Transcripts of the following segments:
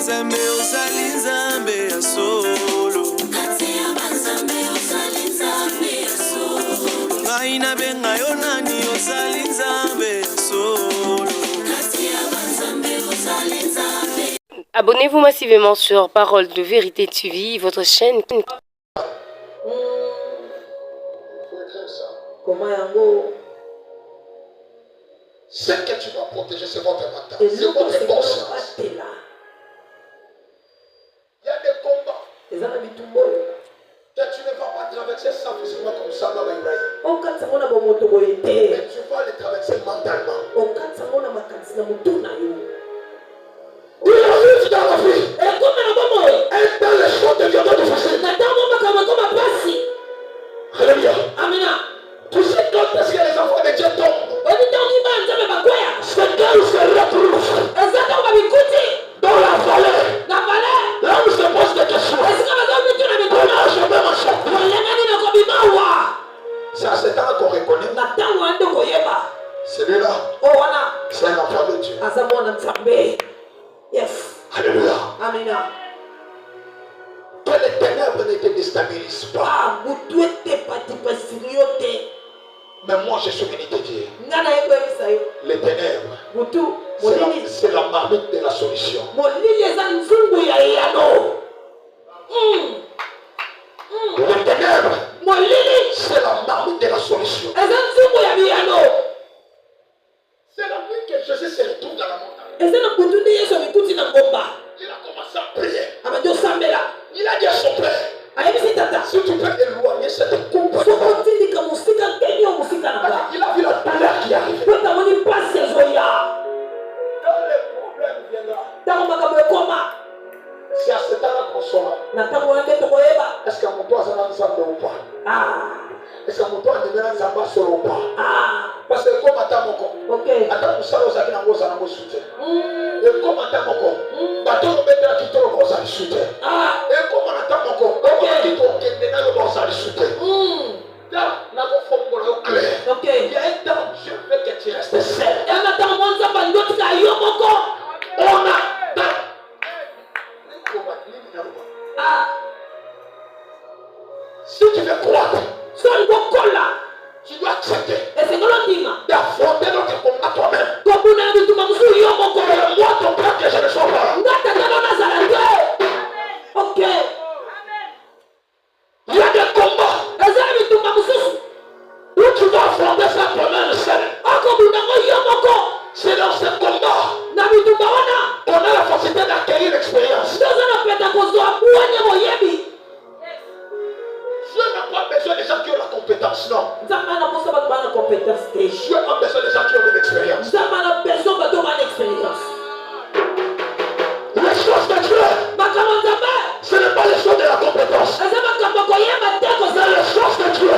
banzambe ozali nzambe ya solo. Ngai nabenga yo nani ozali nzambe ya solo. Abonnez-vous massivement sur Parole de Vérité TV, votre chaîne. Comment yango? Ce que tu dois protéger, c'est votre matin. C'est votre conscience. Il y a des combats que tu ne vas pas traverser sans physiquement comme ça dans les rails. Mais tu vas les traverser mentalement. Il arrive dans la vie. Et dans les choses deviennent difficiles. Alléluia. Amen. Tu sais quand est-ce que les enfants de Dieu tombent? C'est quand ils se retrouvent dans la vallée. Là où se pose des questions. On n'a jamais marché. C'est à ce temps qu'on reconnaît. Celui-là, c'est un enfant de Dieu. Yes. Alléluia. Amen. Que les ténèbres ne te déstabilisent pas. Mais moi je suis venu te dire. Les ténèbres, c'est la marmite de la solution. Les ténèbres, c'est la marmite de la solution. C'est la nuit que Jésus se retrouve dans la montagne. Il a commencé à prier. Il a dit à son père, si tu peux éloigner cette coupe, il a vu la douleur qui arrive. Quand le problème viendra, c'est à ce temps-là qu'on saura. Est-ce que mon toit est en ensemble ou pas? Est-ce que mon toit est en ensemble ou pas? Parce que comme attends mon corps, attends pour ça, vous avez un gros soutien. Et comme attends mon corps, bateau nous mettra qui tombe dans un soutien. Et comme attends mon corps, comme qui tombe qui est dans un soutien. Là, la forme claire. Il y a un temps, je veux que tu restes seul. On attend. Si tu veux croire, tu dois accepter d'affronter notre combat toi-même. Moi, ton père, que je ne sois pas. Ok. Il y a des combats où tu dois affronter ça toi-même seul. C'est dans ce combat qu'on a la facilité d'acquérir l'expérience. Dieu n'a pas besoin des gens qui ont la compétence, non. Dieu a besoin des gens qui ont de l'expérience. Les choses de Dieu, ce n'est pas les choses de la compétence. Mais les choses de Dieu,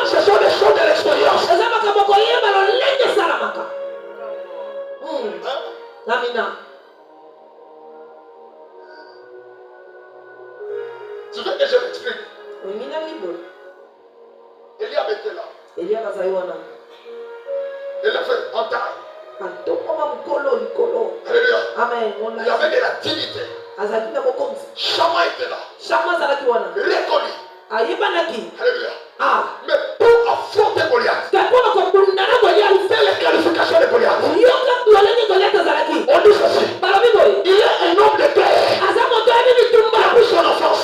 ce sont des choses de l'expérience. Tu veux que je m'explique? Eliab était là. Il a fait en taille. Alléluia. Amen. Il y avait de la dignité. Chama était là. Reconnu. Alléluia. Mais pour affronter Goliath, c'est les qualifications de Goliath. On dit ceci. Il y a un homme de guerre. Depuis son enfance.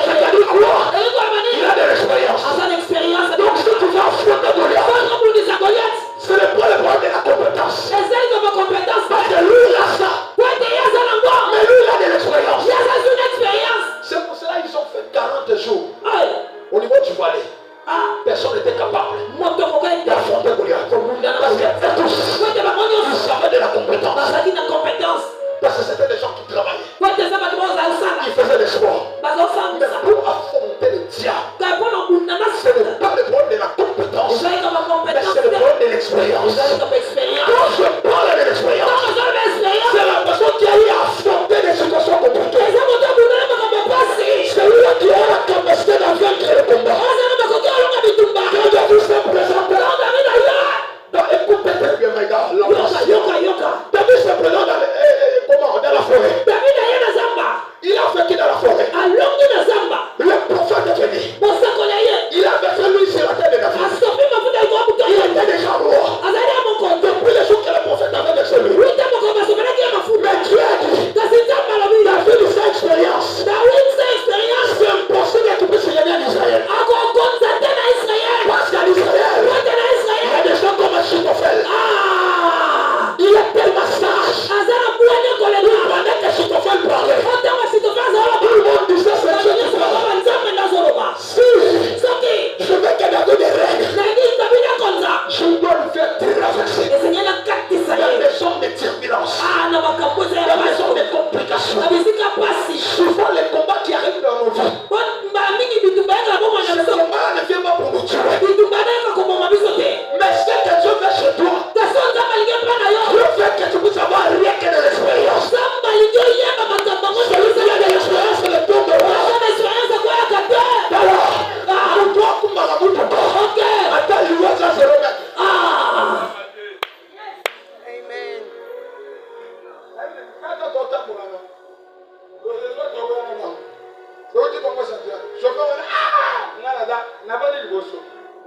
C'est-à-dire quoi? Il a de l'expérience. Donc si tu veux affronter Goliath, ce n'est pas le problème de la compétence. Parce que lui il a ça. Mais lui il a de l'expérience. C'est pour cela qu'ils ont fait 40 jours. Au niveau du Valais, personne n'était capable d'affronter Goliath. Parce que tous, ils savaient de la compétence. Parce que c'était des gens qui travaillaient. Ils faisaient des sports.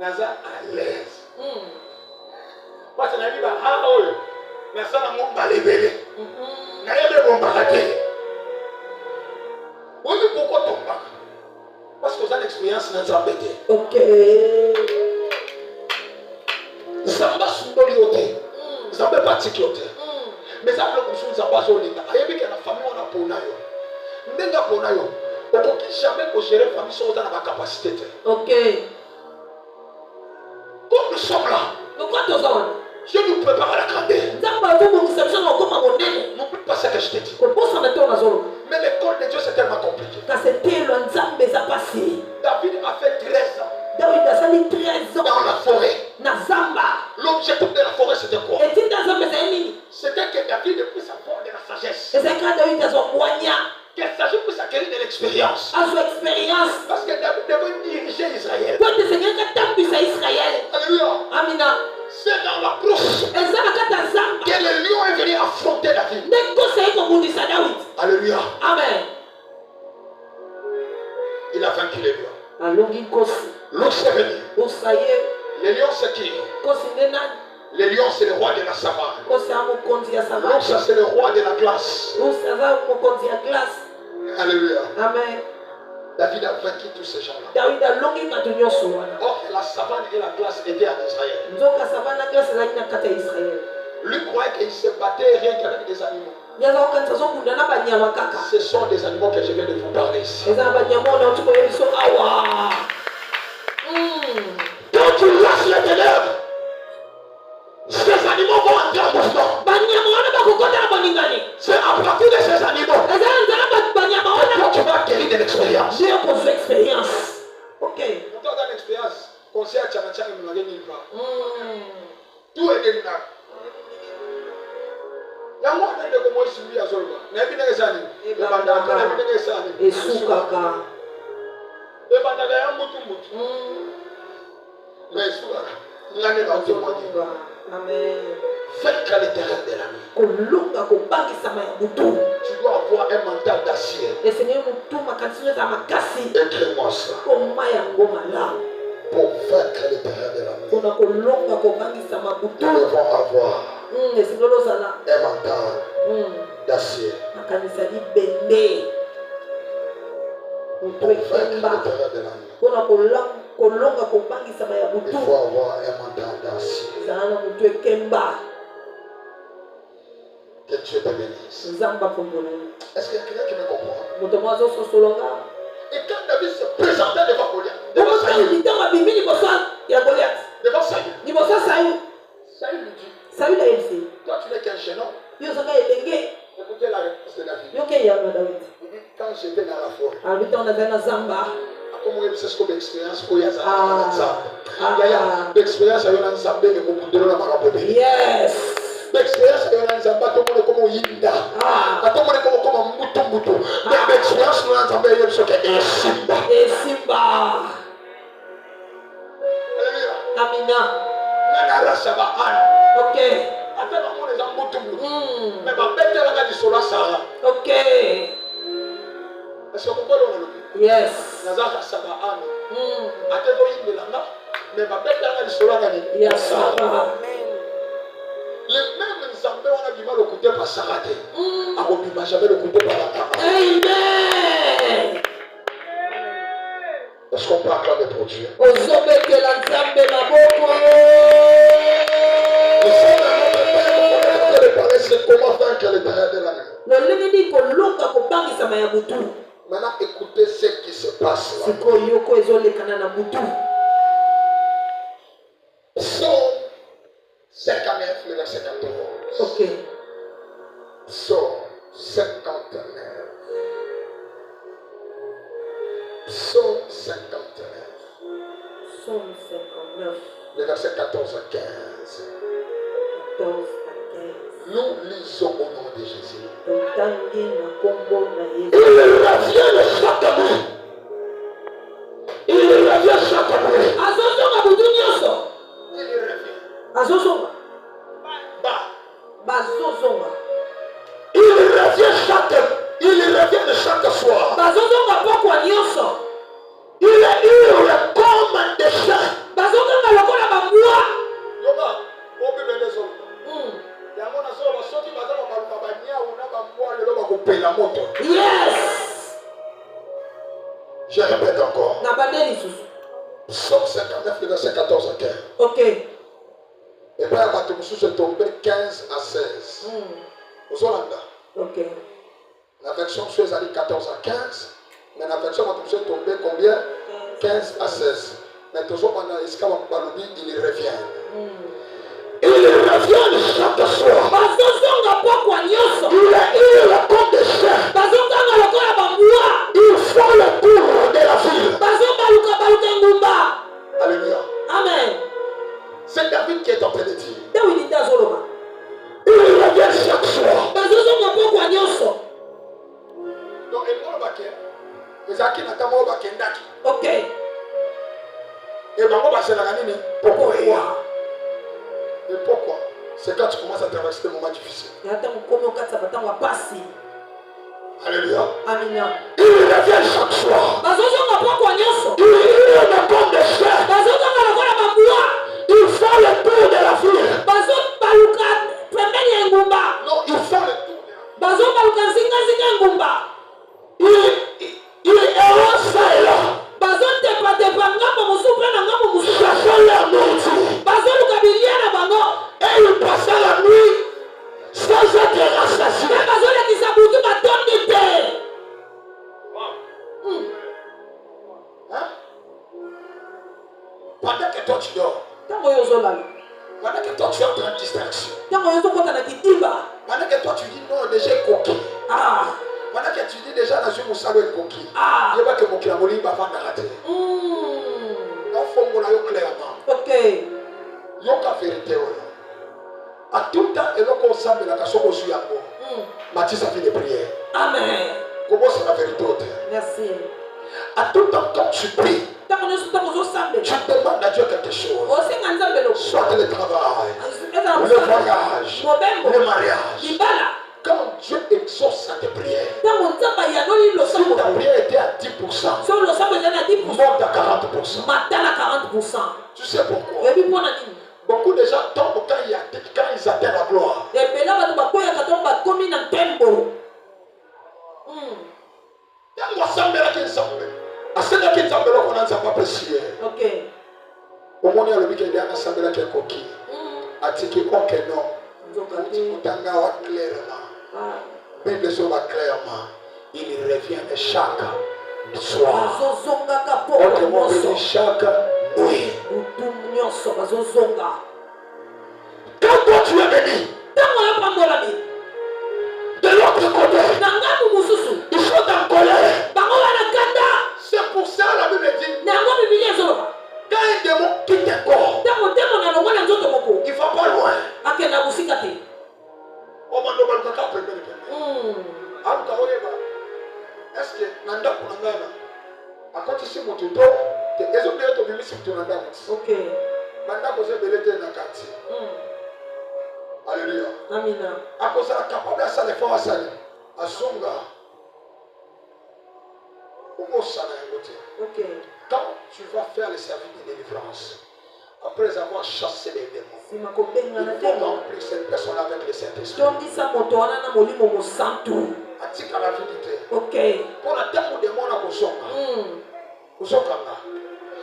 naza à l'aise. Parce que na biba ah oyo na sana ngomba lebele. Na yebe bomba te. Oui, pourquoi tomba? Parce que vous avez l'expérience dans Zambé. Ok. Zamba sundoli yote. Zambé patiki yote. Mais ça le kusu Zamba zolinga. Ayebi que la famille on a pour nayo. Ndenga pour nayo. Okoki jamais ko gérer famille sans dans la capacité. Ok. Comme nous sommes là. Pourquoi tu as Je nous prépare à la grandeur. N'oublie pas ce que je t'ai dit. Mais l'école de Dieu c'est tellement compliqué. David a fait 13 ans dans la forêt. L'objectif de la forêt c'était quoi? C'était que David ait pu savoir de la sagesse. Qu'il s'agit pour s'acquérir de l'expérience. Parce que David devait diriger Israël. Alléluia. Amina. C'est dans la brousse que le lion est venu affronter David. Alléluia. Amen. Il a vaincu les lions. L'ours est venu. Les lions c'est qui? Les lions c'est le roi de la savane. L'ours c'est le roi de la glace. Alléluia. Amen. David a vaincu tous ces gens-là. Or la savane et la glace étaient en Israël. Lui croyait qu'il se battait rien qu'avec des animaux. Ce sont des animaux que je viens de vous parler ici. Quand tu lâches les ténèbres, ces animaux vont entrer en mouvement. C'est à partir de ces animaux que toi tu vas acquérir de l'expérience. Ok. Quand tu as une expérience, conseil à Tchamachang et Mouagé nulle part. Tout est dénudé. Il y a un moment où moi je suis à Zolba. Il y a un moment où je suis à Zolba. Faites qu'à l'intérieur de la nuit. Tu dois avoir un mental d'acier. Écris-moi ça. Pour faire qu'à l'intérieur de la nuit. Nous devons avoir un mental d'acier. Pour faire qu'à l'intérieur de la nuit. Il faut avoir un mental d'acier. Que Dieu te bénisse. Est-ce qu'il y a quelqu'un qui me comprend? Et quand David se présentait devant Goliath, devant Saül, Saül lui dit, toi tu n'es qu'un jeune homme. Écoutez la réponse de David. Il dit, quand j'étais dans la forêt, comment il s'est comme expérience pour y avoir l'expérience à yon ensemble et vous pouvez la maraboter. Yes. L'expérience à yon ensemble tout le monde comme yinda. Tout le monde comme mutu. Mais l'expérience nous ensemble il y a ce que est simba. Alléluia. Amina. Nana saba an. Ok. Attends on les mutu. Mais ma bête elle a dit cela ça. Ok. Est-ce que vous pouvez le Yes. Nazaka saba an. Attends il de là. Mais ma bête elle a dit cela là. Yes. Les mêmes Zambé on a du mal au côté par Sarate. A on jamais le côté par la carte. Amen. Est-ce qu'on peut acclamer pour Dieu? Nous sommes dans notre Père, c'est comment faire que le Père de la nuit. Maintenant écoutez ce qui se passe là. Psaume 59, le verset 14. Ok. Psaume 59. Psaume 59. Psaume 59. Le verset 14 à 15. 14 à 15. Nous lisons au nom de Jésus. Il revient le chaque nuit. Il revient chaque nuit. Il revient. Il revient de chaque soir. Il est comme des chiens. Je répète encore. Psaume 59, verset 14 à 15. Ok. Et puis, je suis tombé 15 à 16. Vous avez ok. La version suisse a dit 14 à 15. Mais la version je suis tombé combien? 15 à 16. Mais toujours pendant il revient. Il revient chaque soir. Il est le compte des chiens. Il faut le tour de la ville. Alléluia. Amen. C'est David qui est en train de dire. Il revient chaque soir. Donc, ok. Et pourquoi? Et pourquoi? C'est quand tu commences à traverser des moments difficiles. Alléluia. Amina. Il revient chaque soir. Il ne compte des frères. Il fait le tour de la ville. Non, il fait le tour de la ville. Il est heureux ça et là. Cherchant leur nourriture. Et il passait la nuit sans être rassasié. Hein? Pendant que toi tu dors. Pendant que toi tu es en train de distraction. Pendant que toi tu dis non, déjà coquille. Pendant que tu dis déjà la joue mon salaud est coquille. Il n'y a pas que mon clamoli va faire rater. Non, faut mon aïe clairement. Ok. Il y a une vérité. À tout temps, et l'on consomme la casse au suya. Mathis a fait des prières. Amen. Comment c'est la vérité? Merci. À tout temps, quand tu pries, tu demandes à Dieu quelque chose. Soit le travail, le voyage, le mariage. Quand Dieu exauce tes prières, si ta prière était à 10%, monte à 40%. Tu sais pourquoi? Beaucoup de gens tombent quand ils atteignent la gloire. Ok. Au moment où le week-end, il y a un assemblée qui est coquille. Attiqué aucun nom. Clairement. Bible va clairement. Il revient chaque soir. Autrement dit chaque nuit. Quand toi tu es béni, de l'autre côté, ils sont en colère. C'est pour ça la Bible dit. Quand un démon quitte un corps, il ne va pas loin. Est-ce que Nanda Kunangana a continué mon tuto? Est-ce que tu as oublié ce que tu as dit? Ok. Nanda Kose Belete Nakati. Alléluia. Amina. A cause de la capable à ça, les femmes à ça. À Songa. Ok. Quand tu vas faire le service de délivrance, après avoir chassé les démons, il faut remplir cette personne avec le Saint-Esprit. Atika la vérité. Ok. Pour la terre où des démons à Kosonga. Kosonga.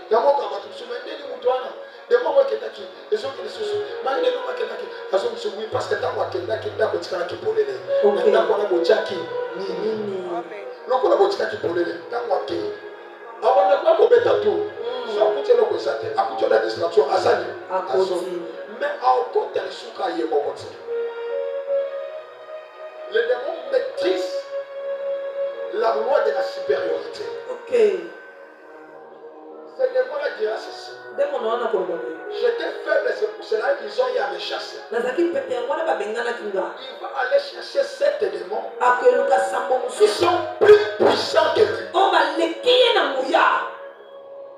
D'abord, quand tu te souviens de Moutouana, des moments qui étaient qui, les gens qui sont mais les gens qui étaient qui, parce que tant qu'on a qui pour les maintenant qu'on a Bochaki, Nini. Donc on a Bochaki pour les tant qu'on a qui. Avant de pas couper tout. Soit écouter le concept, écouter la distraction, à ça. Mais encore tel souka y est bon côté. Les démons maîtrisent la loi de la supériorité. Ok. Ces démons-là dira ceci. J'étais faible, c'est pour cela qu'ils ont eu à me chasser. Il va aller chercher 7 démons qui sont plus puissants que lui.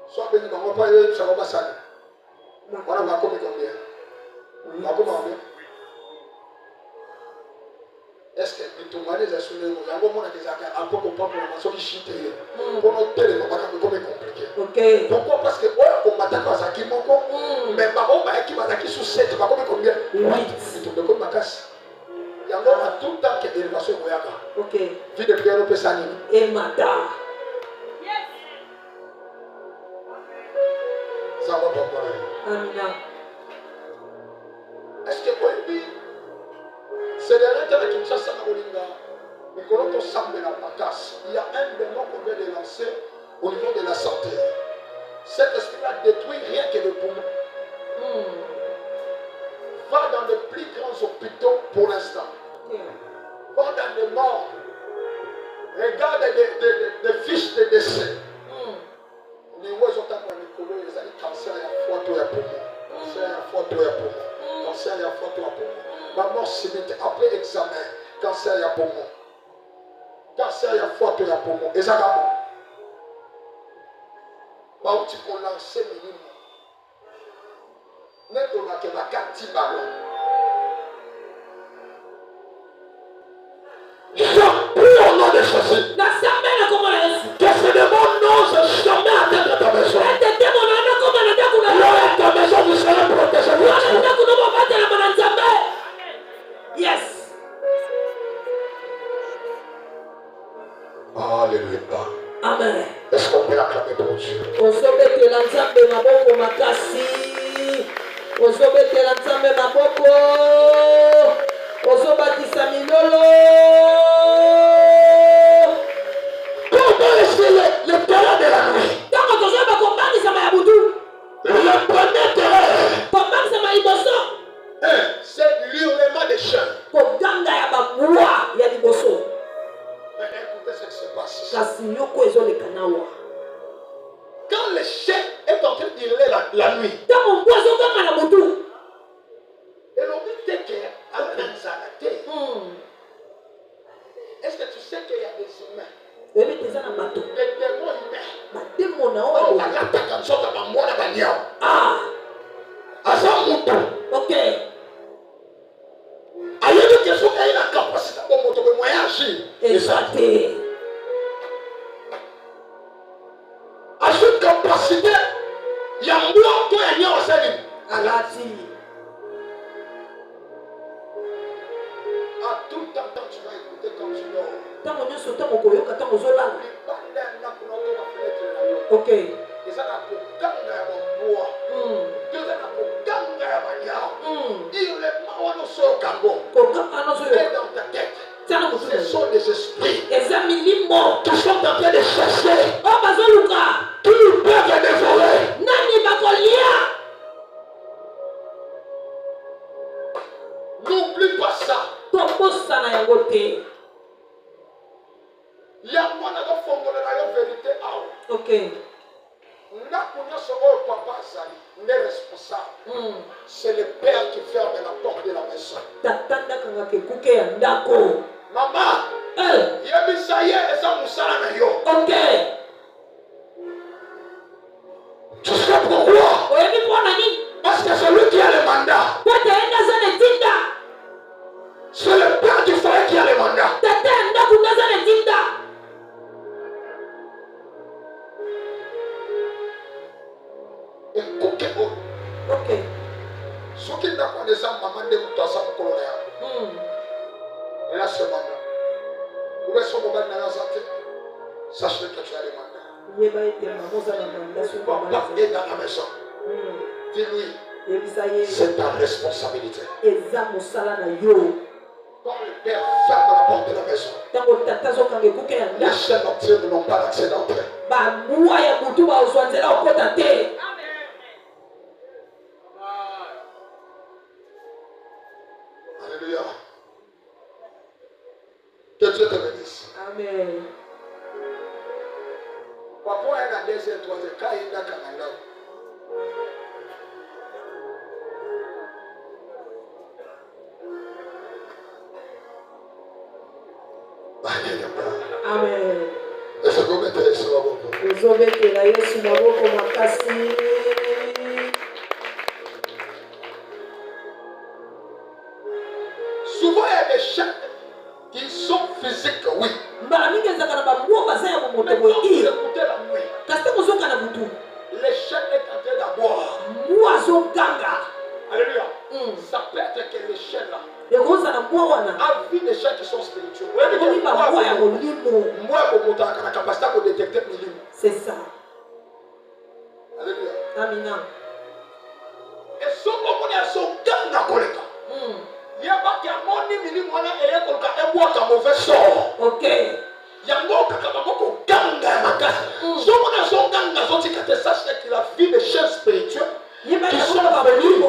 Soit béni, on va pas aller, ça va pas ça. On va combien combien? On va combien? Est-ce que tu m'as dit que tu as un peu pour pour notre télé, c'est compliqué. Pourquoi? Parce que on m'attaque à Zaki Moko, mais on m'a qui m'attaque sous 7, tu vas combien? 8. Il tombe comme ma casse. Il y a encore tout le temps que l'élévation est. Ok. Vie de prière au Pessani. Et Mata. Amina. Est-ce que vous voyez? C'est derrière la Kinshasa na Bolinga. Mais quand on s'en met la pacasse, il y a un démon qu'on vient de lancer au niveau de la santé. Cet esprit-là détruit rien que le poumon. Va dans les plus grands hôpitaux pour l'instant. Va dans les morts. Regarde les fiches de décès. Les oiseaux ont les cancer à foie, toi, à poumon. Cancer à foie, toi, à poumon. Cancer à foie, toi, à poumon. Ma mort subite après examen. Cancer à poumon. Cancer à foie, toi, à poumon. Et ça va bon. Bah, où tu peux lancer le livre. N'est-ce pas que ma carte ballon. Je prie au nom de Jésus. Que ce démon n'ose jamais atteindre ta maison. Là, ta maison vous sera protégée. Yes. Alléluia. Amen. Est-ce qu'on peut l'acclamer pour Dieu? Ozobetela nzambe maboko makasi. Ozobetela nzambe maboko. Ozobatisa milolo. Comment est-ce le terrain de la nuit? Tango tozoba kombangisa mayabutu. Le premier terrain. Kombangisa maiboso. C'est l'hurlement des chiens. Koganga ya babwa ya liboso. Mais écoutez ce qui se passe. Kasi yoko ezoleka nawa. Quand le chien est en train d'hurler la nuit, Tango mbwa ezoganga na butu. et l'on dit que est-ce que tu sais qu'il y a des humains? Des démons humains. Ah. Ok. Exacté. À cette capacité, il y a un blanc qui est en salut. Alati. À tout temps, tu vas écouter quand tu dors. Tango nyoso tango koyoka tango zolala. Ok. Et ça n'a koganga ya bamboa. Eza na koganga ya banyao. Il le mawa so kango. Koganga no so yo. Et dans ta tête. Ce sont des esprits Ezamilimo. qui sont en train de chercher Oh bazoluka. qui peuvent dévorer. Nani bakolia. N'oublie pas ça. Tombosana yango te. Il y a moi qui a fondé la vérité. Ok. Les responsables, c'est le père qui ferme la porte de la maison. Tatanda kanga ke kuke ya ndako. Maman, yebisaye eza musala na yo. Ok. Tu sais pourquoi? Oyebi pona ni? Parce que c'est lui qui a le mandat. Tata enda zane tinda. C'est le père du foyer qui a le mandat. Tata enda kuna zane tinda. Ok. Ce qui n'a pas de ça, maman de Moutassa Mokoloya. Et là, ce mandat. Où est-ce qu'on va dans la santé? Sache que tu as le mandat. Yeba ete mamoza na manda su kwa Papa est dans la maison. Dis-lui, Yebisaye. c'est ta responsabilité. Eza musala na yo. Quand le père ferme la porte de la maison, Tango tata zo kange kuke ya les ndako. chiens nocturnes n'ont pas d'accès d'entrée. Ba mwa ya butu ba ozwanzela okota te. Alléluia. Que Dieu te bénisse. Amen. Papa est la deuxième, troisième, quand il y a Canada. Amen. Est-ce que vous mettez sur la boue? Ozobetela Yesu maboko makasi. Souvent, il y a des chiens qui sont physiques, oui. Mbala mingi ezaka na bamwa baza ya Mais momoto quand vous boye. écoutez la nuit, Kasi te kozoka na butu. les chiens est en train d'aboire. Mwa azoganga. Alléluia. Ça peut être que les chiens là, Ekoza na mwa wana. a vu des chiens qui sont spirituels. Ekomi bamwa ya molimo. Moi, on a la capacité de détecter les lignes. C'est ça. Alléluia. Amina. Sonia son ganga koleka. Yaba kia moni mini mwana eye kolka ebwa ka mauvais sort. OK. Yango kaka bako ganga makasi. Sonia son ganga zoti kate sache que la vie de chef spirituel. Qui sont venus